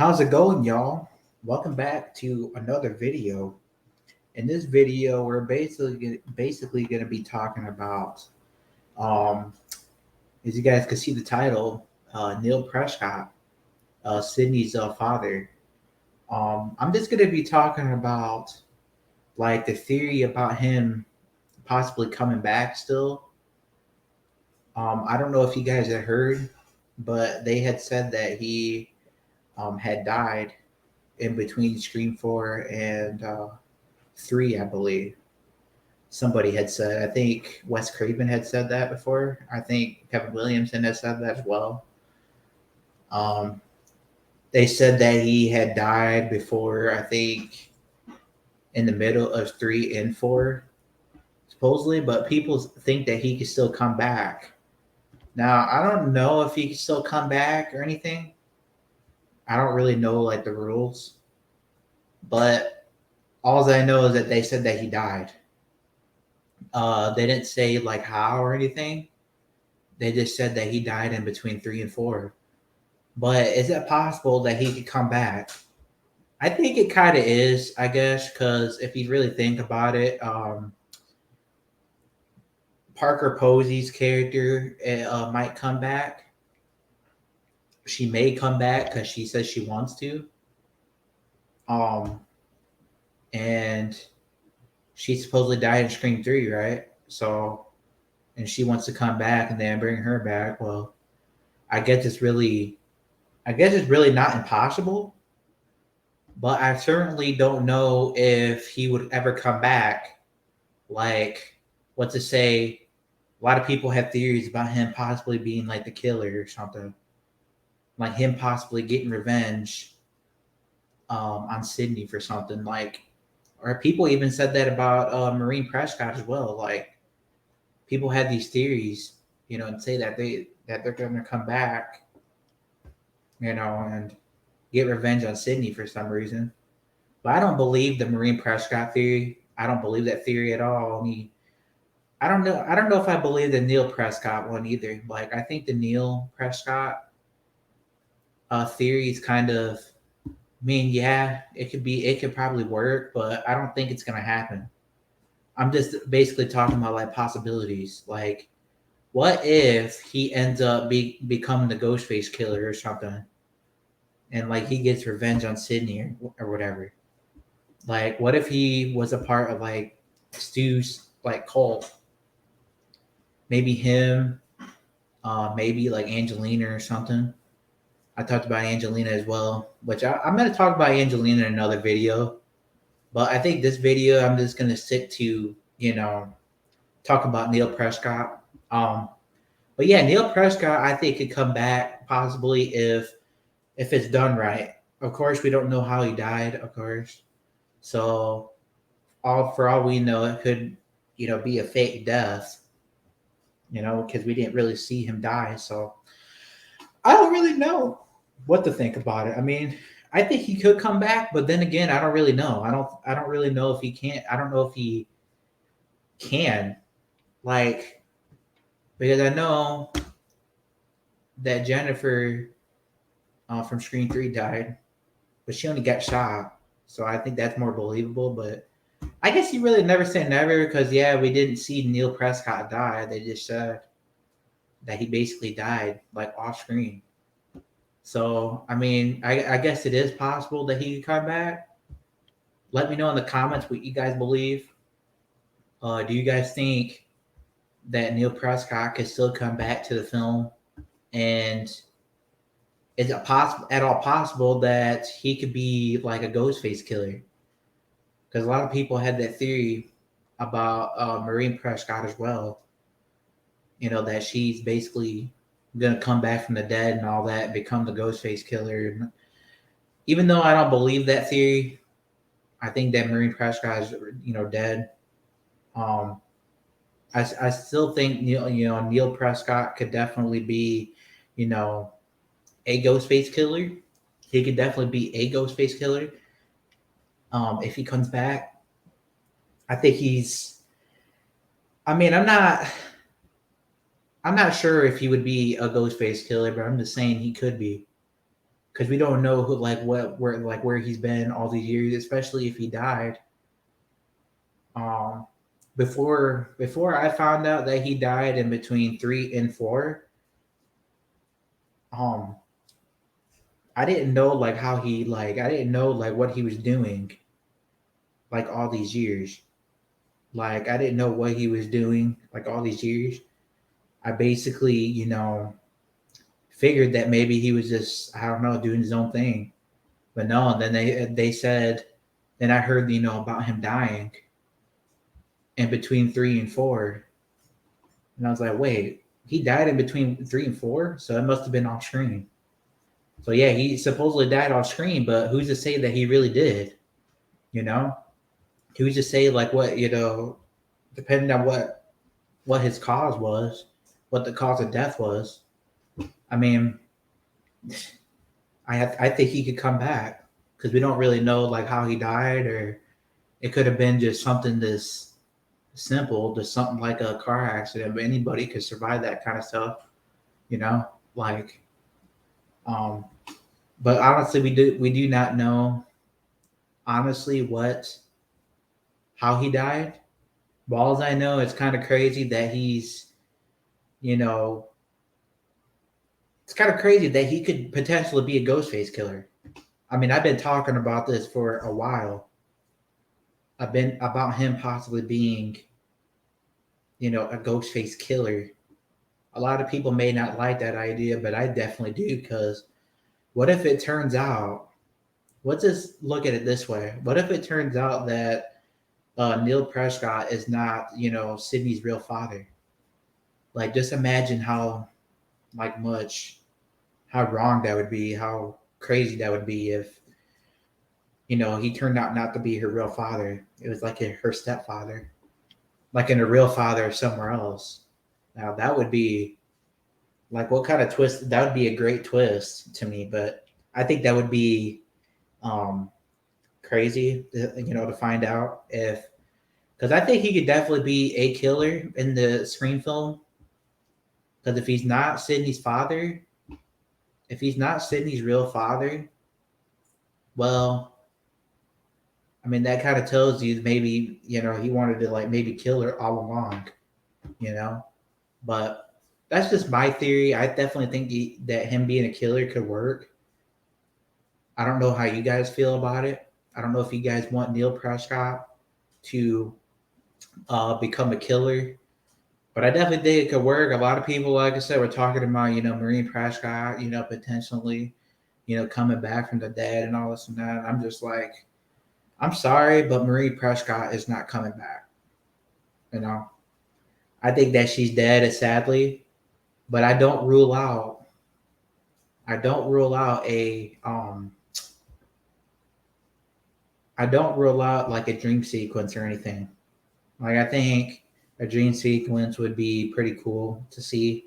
How's it going, y'all? Welcome back to another video. In this video, we're basically going to be talking about, um, as you guys can see the title, Neil Prescott, Sydney's father. I'm just going to be talking about like the theory about him possibly coming back still. I don't know if you guys had heard, but they had said that he had died in between Scream 4 and 3, I believe. Somebody had said, I think Wes Craven had said that before. I think Kevin Williamson has said that as well. Um, they said that he had died before, I think, in the middle of 3 and 4, supposedly, but people think that he could still come back. Now, I don't know if he can still come back or anything. I don't really know like the rules, but all I know is that they said that he died. They didn't say like how or anything. They just said that he died in between 3 and 4. But is it possible that he could come back? I think it kind of is, I guess, because if you really think about it, Parker Posey's character might come back. She may come back because she says she wants to. Um, and she supposedly died in Scream 3, right? So, and she wants to come back and then bring her back. Well, I guess it's really, I guess it's really not impossible, but I certainly don't know if he would ever come back. Like, what to say? A lot of people have theories about him possibly being like the killer or something, like him possibly getting revenge on Sydney for something. Like, or people even said that about Marine Prescott as well. Like, people had these theories, and say that they're going to come back, and get revenge on Sydney for some reason. But I don't believe the Marine Prescott theory. I don't believe that theory at all. I don't know. I don't know if I believe the Neil Prescott one either. Like, I think the Neil Prescott theory is kind of. I mean, yeah, it could be. It could probably work, but I don't think it's gonna happen. I'm just basically talking about like possibilities. Like, what if he ends up becoming the Ghostface killer or something, and like he gets revenge on Sydney or whatever? Like, what if he was a part of like Stu's like cult? Maybe him, maybe like Angelina or something. I talked about Angelina as well, which I'm going to talk about Angelina in another video. But I think this video, I'm just going to stick to, talk about Neil Prescott. But yeah, Neil Prescott, I think could come back possibly if it's done right. Of course, we don't know how he died, of course. So all we know, it could, be a fake death, because we didn't really see him die. So I don't really know what to think about it. I mean, I think he could come back, but then again, I don't really know. I don't really know if he can't. I don't know if he can. Like, because I know that Jennifer from Screen 3 died, but she only got shot. So I think that's more believable. But I guess you really never say never because, yeah, we didn't see Neil Prescott die. They just said that he basically died, like, off screen. So, I mean, I guess it is possible that he could come back. Let me know in the comments what you guys believe. Do you guys think that Neil Prescott could still come back to the film? And is it possible at all possible that he could be like a Ghostface killer? Because a lot of people had that theory about Marine Prescott as well. That she's basically gonna come back from the dead and all that, become the Ghostface killer. Even though I don't believe that theory, I think that Marine Prescott is dead. Um, I still think Neil Prescott could definitely be you know a Ghostface killer. He could definitely be a Ghostface killer. If he comes back, I think he's. I mean, I'm not sure if he would be a Ghostface killer, but I'm just saying he could be. because we don't know who, like, where he's been all these years, especially if he died. Um, before I found out that he died in between 3 and 4, um, I didn't know like how he like I didn't know like what he was doing like all these years. Like I didn't know what he was doing like all these years. I basically, figured that maybe he was just, I don't know, doing his own thing. But no, then they said, then I heard, about him dying in between 3 and 4. And I was like, wait, he died in between 3 and 4? So it must have been off screen. So yeah, he supposedly died off screen, but who's to say that he really did? You know? Who's to say like what, depending on what his cause was, what the cause of death was. I mean, I think he could come back because we don't really know like how he died, or it could have been just something this simple, just something like a car accident. But anybody could survive that kind of stuff, you know. Like, um, but honestly, we do not know honestly what how he died. But all I know, it's kind of crazy that you know, it's kind of crazy that he could potentially be a Ghostface killer. I mean, I've been talking about this for a while. I've been about him possibly being, a Ghostface killer. A lot of people may not like that idea, but I definitely do because what if it turns out? Let's just look at it this way. What if it turns out that Neil Prescott is not, Sydney's real father? Like, just imagine how, like, how wrong that would be, how crazy that would be if, he turned out not to be her real father. It was like her stepfather, like in a real father somewhere else. Now that would be like what kind of twist? That would be a great twist to me, but I think that would be um, crazy, to find out if because I think he could definitely be a killer in the Scream film. Because if he's not Sydney's real father, well, I mean that kind of tells you maybe he wanted to like maybe kill her all along, you know. But that's just my theory. I definitely think that him being a killer could work. I don't know how you guys feel about it. I don't know if you guys want Neil Prescott to become a killer, but I definitely think it could work. A lot of people, like I said, were talking about Marine Prescott, potentially, coming back from the dead and all this and that. I'm just like, I'm sorry, but Marine Prescott is not coming back. You know, I think that she's dead, sadly, but I don't rule out I don't rule out like a dream sequence or anything. Like I think a dream sequence would be pretty cool to see,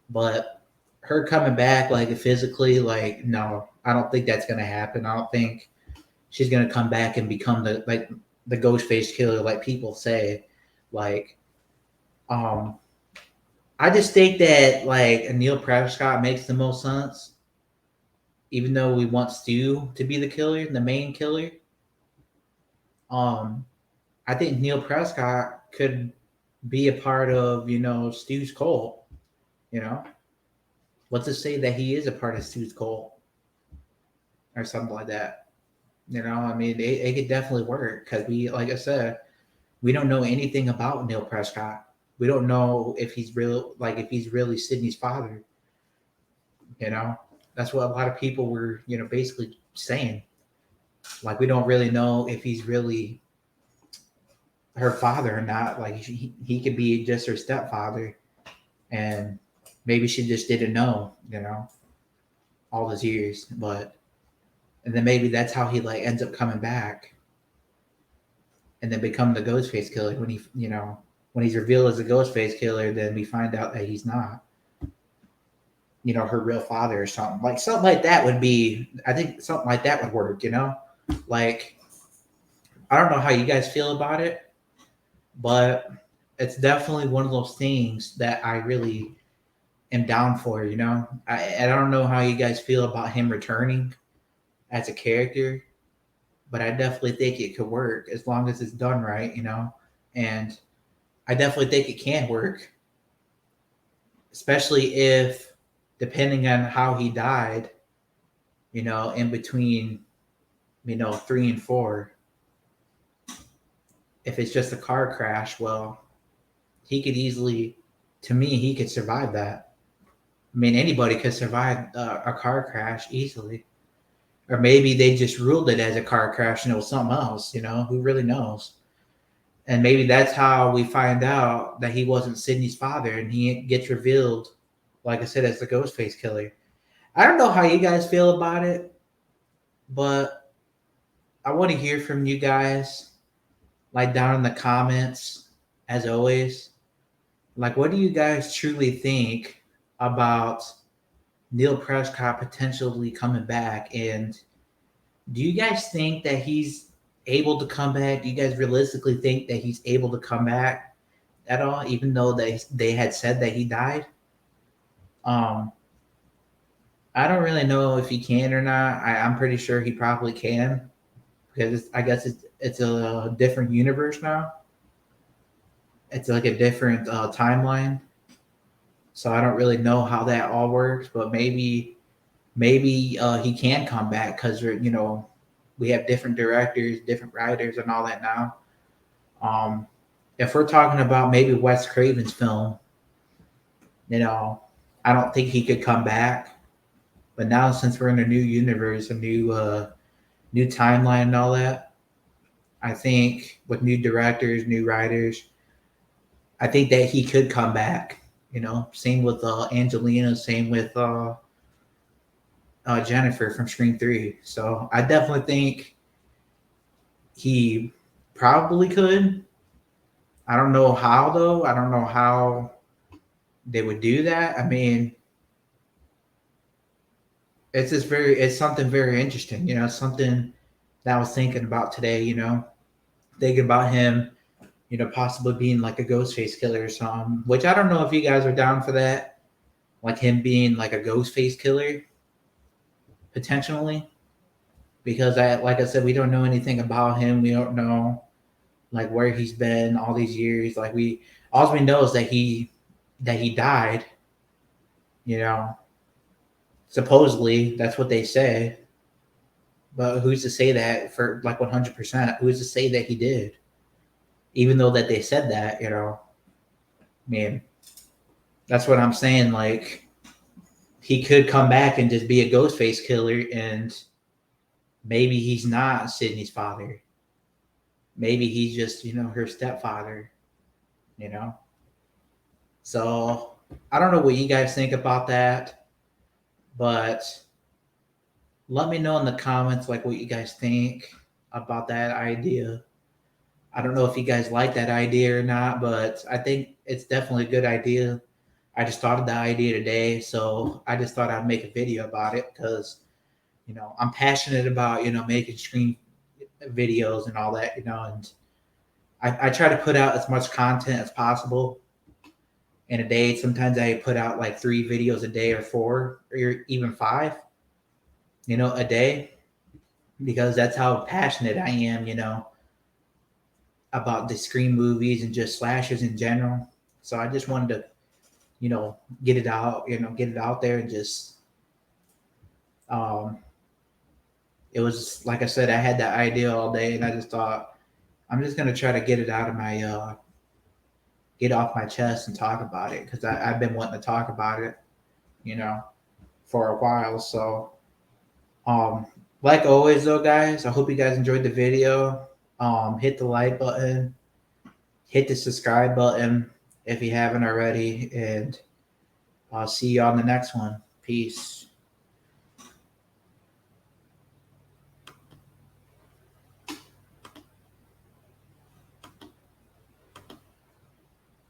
but her coming back like physically, like no, I don't think that's gonna happen. I don't think she's gonna come back and become the ghost face killer like people say. Like, um, I just think that like Neil Prescott makes the most sense, even though we want Stu to be the killer, the main killer. Um, I think Neil Prescott could be a part of Stu's cult. You know, what's to say that he is a part of Stu's cult or something like that? I mean, it could definitely work because like I said, we don't know anything about Neil Prescott. We don't know if he's real, like if he's really Sydney's father. You know, that's what a lot of people were, basically saying. Like we don't really know if he's really her father or not. Like he could be just her stepfather, and maybe she just didn't know, all those years. But and then maybe that's how he like ends up coming back, and then become the Ghostface killer when when he's revealed as a Ghostface killer. Then we find out that he's not, her real father or something. Like something like that would be. I think something like that would work. Like I don't know how you guys feel about it, but it's definitely one of those things that I really am down for. You know, I don't know how you guys feel about him returning as a character, but I definitely think it could work as long as it's done right. You know, and I definitely think it can work, especially if, depending on how he died, you know, in between, you know, 3 and 4, if it's just a car crash, well, he could easily, to me, he could survive that. I mean, anybody could survive a car crash easily. Or maybe they just ruled it as a car crash and it was something else, you know, who really knows? And maybe that's how we find out that he wasn't Sydney's father and he gets revealed, like I said, as the Ghostface killer. I don't know how you guys feel about it, but I want to hear from you guys, like down in the comments, as always. Like, what do you guys truly think about Neil Prescott potentially coming back? And do you guys think that he's able to come back? Do you guys realistically think that he's able to come back at all, even though they had said that he died? Um, I don't really know if he can or not. I'm pretty sure he probably can because I guess it's a different universe now. It's like a different timeline, so I don't really know how that all works. But maybe he can come back because you know we have different directors, different writers, and all that now. Um, if we're talking about maybe Wes Craven's film, you know, I don't think he could come back. But now since we're in a new universe, a new timeline, and all that, I think with new directors, new writers, I think that he could come back. You know, same with Angelina, same with Jennifer from Scream 3. So I definitely think he probably could. I don't know how though. I don't know how they would do that. I mean, it's something very interesting. You know, something that I was thinking about today. You know, thinking about him. You know, possibly being like a Ghostface killer or something. Which I don't know if you guys are down for that. Like him being like a Ghostface killer potentially, because like I said, we don't know anything about him. We don't know like where he's been all these years. Like all we know is that he died. You know, supposedly that's what they say, but who's to say that for like 100%? Who's to say that he did? Even though that they said that, you know, I mean, that's what I'm saying. Like he could come back and just be a ghost face killer, and maybe he's not Sydney's father. Maybe he's just, you know, her stepfather, you know? So I don't know what you guys think about that, but let me know in the comments like what you guys think about that idea. I don't know if you guys like that idea or not, but I think it's definitely a good idea. I just thought of the idea today, so I just thought I'd make a video about it because, you know, I'm passionate about, you know, making screen videos and all that, you know, and I try to put out as much content as possible in a day. Sometimes I put out like 3 videos a day or 4 or even 5, you know, a day, because that's how passionate I am, you know, about the screen movies and just slashers in general. So I just wanted to, you know, get it out, you know, get it out there and just, um, it was like I said, I had that idea all day and I just thought I'm just gonna try to get it out of my, get off my chest and talk about it because I've been wanting to talk about it, you know, for a while. So, um, like always though, guys, I hope you guys enjoyed the video. Hit the like button, hit the subscribe button if you haven't already, and I'll see you on the next one. Peace.